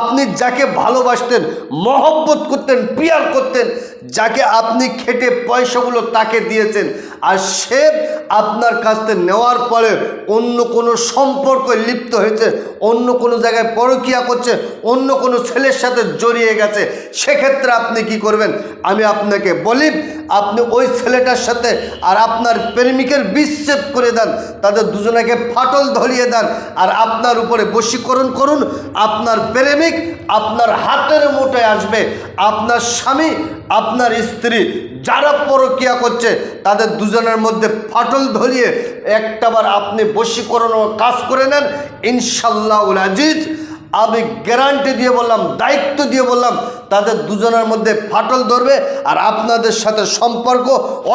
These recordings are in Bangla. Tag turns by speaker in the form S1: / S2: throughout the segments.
S1: আপনি যাকে ভালোবাসতেন, মহব্বত করতেন, প্রিয়ার করতেন, যাকে আপনি খেটে পয়সাগুলো তাকে দিয়েছেন, আর সে আপনার কাছ থেকে নেওয়ার পরে অন্য কোনো সম্পর্কে লিপ্ত হয়েছে, অন্য কোনো জায়গায় পরকীয়া করছে, অন্য কোনো ছেলের সাথে জড়িয়ে গেছে, সেক্ষেত্রে আপনি কি করবেন? আমি আপনাকে বলি, আপনি ওই ছেলেটার সাথে আর আপনার প্রেমিকের বিচ্ছেদ করে দেন, তাদের দুজনকে ফাটল ধরিয়ে দেন, আর আপনার উপরে বশীকরণ করুন। আপনার প্রেমিক আপনার হাতের মুঠোয় আসবে, আপনার স্বামী, আপনার স্ত্রী যারা পরকীয়া করছে তাদের দুজনের মধ্যে ফাটল ধরিয়ে একটাবার আপনি বশীকরণ কাজ করে নেন, ইনশাআল্লাহুল আজিজ আমি গ্যারান্টি দিয়ে বললাম, দায়িত্ব দিয়ে বললাম, তাদের দুজনের মধ্যে ফাটল ধরবে আর আপনাদের সাথে সম্পর্ক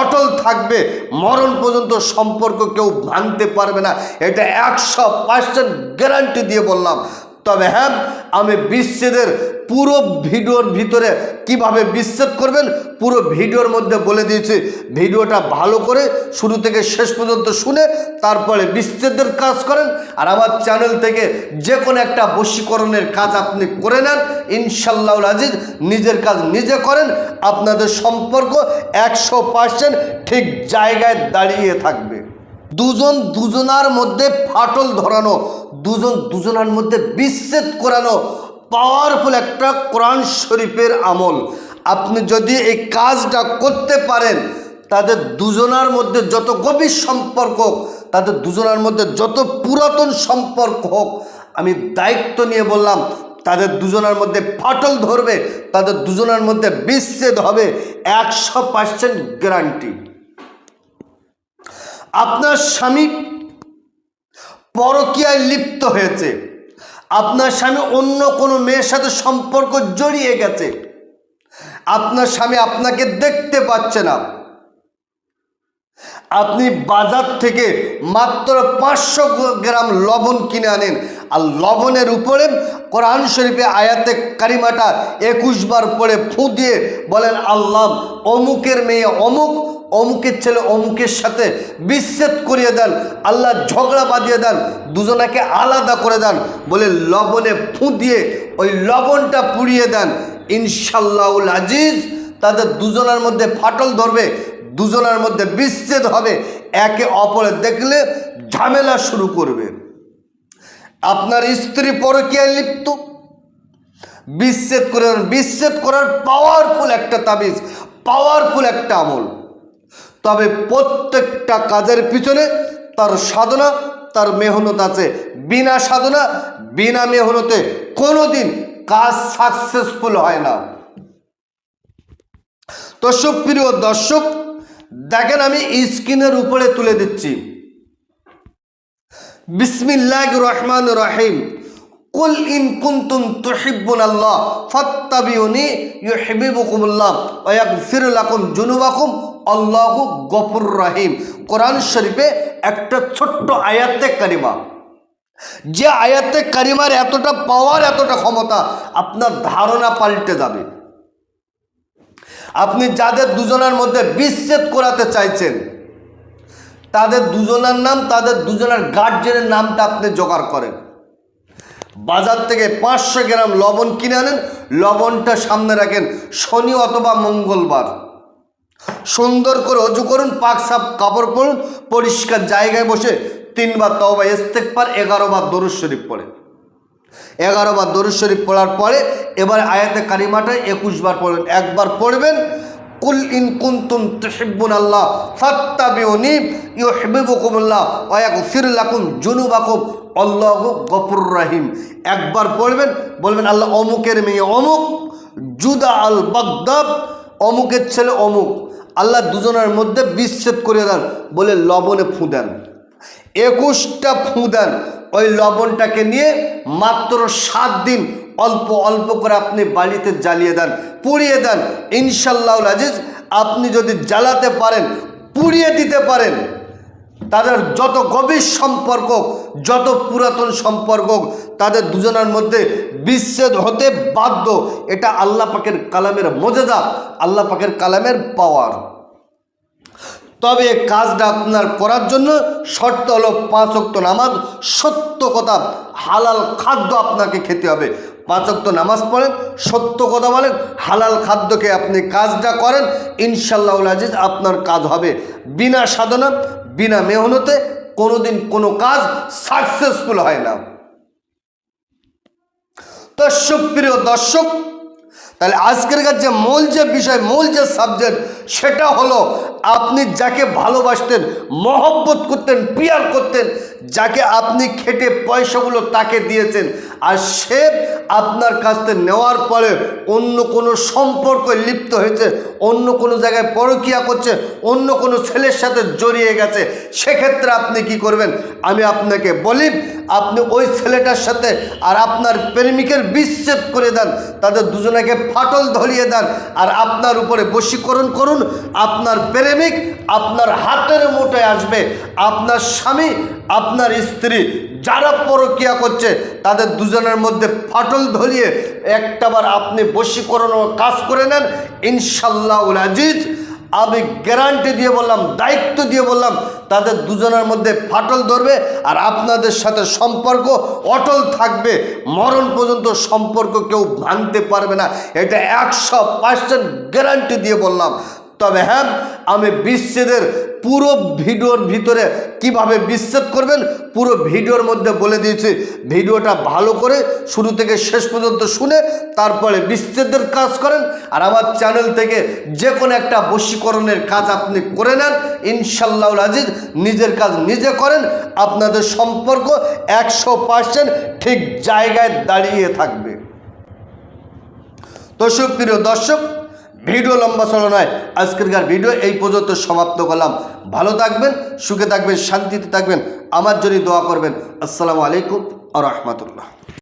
S1: অটল থাকবে, মরণ পর্যন্ত সম্পর্ক কেউ ভাঙতে পারবে না। এটা 100% গ্যারান্টি দিয়ে বললাম। তবে হ্যাঁ, আমি বিচ্ছেদের পুরো ভিডিওর ভিতরে কিভাবে বিচ্ছেদ করবেন পুরো ভিডিওর মধ্যে বলে দিয়েছি। ভিডিওটা ভালো করে শুরু থেকে শেষ পর্যন্ত শুনে তারপরে বিচ্ছেদের কাজ করেন, আর আমার চ্যানেল থেকে যে কোনো একটা বশীকরণের কাজ আপনি করে নেন, ইনশাআল্লাহুল আজিজ নিজের কাজ নিজে করেন, আপনাদের সম্পর্ক 100% ঠিক জায়গায় দাঁড়িয়ে থাকবে। দুজন দুজনার মধ্যে ফাটল ধরানো, দুজন দুজনার মধ্যে বিচ্ছেদ করানো পাওয়ারফুল একটা কোরআন শরীফের আমল। আপনি যদি এই কাজটা করতে পারেন, তাদের দুজনার মধ্যে যত গভীর সম্পর্ক হোক, তাদের দুজনার মধ্যে যত পুরাতন সম্পর্ক হোক, আমি দায়িত্ব নিয়ে বললাম, তাদের দুজনের মধ্যে ফাটল ধরবে, তাদের দুজনের মধ্যে বিচ্ছেদ হবে, 100% গ্যারান্টি। আপনার স্বামী পরকীয়ায় লিপ্ত হয়েছে, আপনার স্বামী অন্য কোনো মেয়ের সাথে সম্পর্ক জড়িয়ে গেছে, আপনার স্বামী আপনাকে দেখতে পাচ্ছে না, আপনি বাজার থেকে মাত্র 500 গ্রাম লবণ কিনে আনেন, আর লবণের উপরে কোরআন শরীফে আয়াতে কারিমাটা 21 বার পড়ে ফু দিয়ে বলেন, আল্লাহ অমুকের মেয়ে অমুক, অমুকের ছেলে অমুকের সাথে বিচ্ছেদ করিয়ে দেন, আল্লাহ ঝগড়া বাঁধিয়ে দেন, দুজনাকে আলাদা করে দেন, বলে লবণে ফু দিয়ে ওই লবণটা পুড়িয়ে দেন, ইনশাআল্লাহুল আজিজ তাদের দুজনের মধ্যে ফাটল ধরবে, দুজনের মধ্যে বিচ্ছেদ হবে, একে অপরে দেখলে ঝামেলা শুরু করবে। আপনার স্ত্রী পরকীয়ায় লিপ্ত, বিচ্ছেদ করে, বিচ্ছেদ করার পাওয়ারফুল একটা তাবিজ, পাওয়ারফুল একটা আমল। তবে প্রত্যেকটা কাজের পিছনে তার সাধনা, তার মেহনত আছে। বিনা সাধনা, বিনা মেহনতে কোনোদিন কাজ সাকসেসফুল হয় না। তো সুপ্রিয় দর্শক, দেখেন আমি স্ক্রিনের উপরে তুলে দিচ্ছি, বিসমিল্লাহির রহমানির রহিম, কুল ইন কুনতুম তুহিব্বুনাল্লাহ ফাত্তাবিউনি ইউহিব্বুকুমুল্লাহ ওয়া ইয়াগফির লাকুম যুনুবাকুম আল্লাহু গফুরুর রহিম। কোরআন শরীফে একটা ছোট্ট আয়াতে কারিমা, যে আয়াতে কারিমার এতটা পাওয়ার, এতটা ক্ষমতা, আপনার ধারণা পাল্টে যাবে। আপনি যাদের দুজনের মধ্যে বিচ্ছেদ করাতে চাইছেন, তাদের দুজনের নাম, তাদের দুজনের গার্জিয়ানের নামটা আপনি জোগাড় করেন, বাজার থেকে 500 গ্রাম লবণ কিনে আনেন, লবণটা সামনে রাখেন, শনি অথবা মঙ্গলবার সুন্দর করে অজু করুন, পাক সাফ কাপড় পরুন, পরিষ্কার জায়গায় বসে 3 বার তওবা ইস্তেগফার, 11 বার দরুদ শরীফ পড়ে, 11 বার দরুদ শরীফ পড়ার পরে এবার আয়াতে কারিমাটা 21 বার পড়বেন। একবার পড়বেন কুল ইন কুনতুম তুহিব্বুনাল্লাহ ফাত্তাবিউনি ইউহিব্বুকুমুল্লাহ ওয়া ইয়াগফির লাকুম যুনুবাকুম আল্লাহু গফুরুর রহিম। একবার পড়বেন, বলবেন আল্লাহ অমুকের মেয়ে অমুক, জুদা আল বাগদাদ অমুকের ছেলে অমুক, আল্লাহ দুজনের মধ্যে বিচ্ছেদ করে দেন, বলে লবণে ফু দেন, 21টা ফু দেন। ওই লবণটাকে নিয়ে মাত্র 7 দিন অল্প অল্প করে আপনি বাড়িতে জ্বালিয়ে দেন, পুড়িয়ে দেন। ইনশাআল্লাহুল আজিজ আপনি যদি জ্বালাতে পারেন, পুড়িয়ে দিতে পারেন, তাদের যত গভীর সম্পর্ক, যত পুরাতন সম্পর্ক, তাদের দুজনের মধ্যে বিচ্ছেদ হতে বাধ্য। এটা আল্লাহ পাকের কালামের মুজিজা, আল্লাহ পাকের কালামের পাওয়ার। তবে এই কাজটা আপনার করার জন্য শর্ত হলো 5 ওয়াক্ত নামাজ, সত্য কথা, হালাল খাদ্য আপনাকে খেতে হবে। 5 ওয়াক্ত নামাজ পড়েন, সত্য কথা বলেন, হালাল খাদ্যকে আপনি কাজটা করেন, ইনশাআল্লাহুল আজিজ আপনার কাজ হবে। বিনা সাধনা, বিনা মেহনতে কোনোদিন কোনো কাজ সাকসেসফুল হয় না। তো সুপ্রিয় দর্শক, তাহলে আজকের যে মূল যে বিষয়, মূল যে সাবজেক্ট, সেটা হলো আপনি যাকে ভালোবাসতেন, মহব্বত করতেন, পিয়ার করতেন, যাকে আপনি খেটে পয়সাগুলো তাকে দিয়েছেন, আর সে আপনার কাছ থেকে নেওয়ার পরে অন্য কোনো সম্পর্কে লিপ্ত হয়েছে, অন্য কোনো জায়গায় পরকীয়া করছে, অন্য কোনো ছেলের সাথে জড়িয়ে গেছে, সেক্ষেত্রে আপনি কি করবেন আমি আপনাকে বলি, আপনি ওই ছেলেটার সাথে আর আপনার প্রেমিকের বিচ্ছেদ করে দেন, তাদের দুজনকে ফাটল ধরিয়ে দেন, আর আপনার উপরে বশীকরণ করুন। আপনার প্রেমিক আপনার হাতের মুঠোয় আসবে, আপনার স্বামী, আপনার স্ত্রী যারা পরকীয়া করছে তাদের দুজনের মধ্যে ফাটল ধরিয়ে একটাবার আপনি বশীকরণ কাজ করে নেন, ইনশাআল্লাহুল আজিজ আমি গ্যারান্টি দিয়ে বললাম, দায়িত্ব দিয়ে বললাম, তাদের দুজনের মধ্যে ফাটল ধরবে আর আপনাদের সাথে সম্পর্ক অটল থাকবে, মরণ পর্যন্ত সম্পর্ক কেউ ভাঙতে পারবে না, এটা 100% গ্যারান্টি দিয়ে বললাম। তবে হ্যাঁ, আমি বিচ্ছেদের পুরো ভিডিওর ভিতরে কিভাবে বিচ্ছেদ করবেন পুরো ভিডিওর মধ্যে বলে দিয়েছি। ভিডিওটা ভালো করে শুরু থেকে শেষ পর্যন্ত শুনে তারপরে বিচ্ছেদের কাজ করেন, আর আমার চ্যানেল থেকে যে কোনো একটা বশীকরণের কাজ আপনি করে নেন, ইনশাআল্লাহুল আজিজ নিজের কাজ নিজে করেন, আপনাদের সম্পর্ক 100% ঠিক জায়গায় দাঁড়িয়ে থাকবে। তো সুপ্রিয় দর্শক, ভিডিও লম্বা চলো নয়, আজকেরকার ভিডিও এই পর্যন্ত সমাপ্ত করলাম। ভালো থাকবেন, সুখে থাকবেন, শান্তিতে থাকবেন, আমার জন্য দোয়া করবেন। আসসালামু আলাইকুম ওয়া রাহমাতুল্লাহ।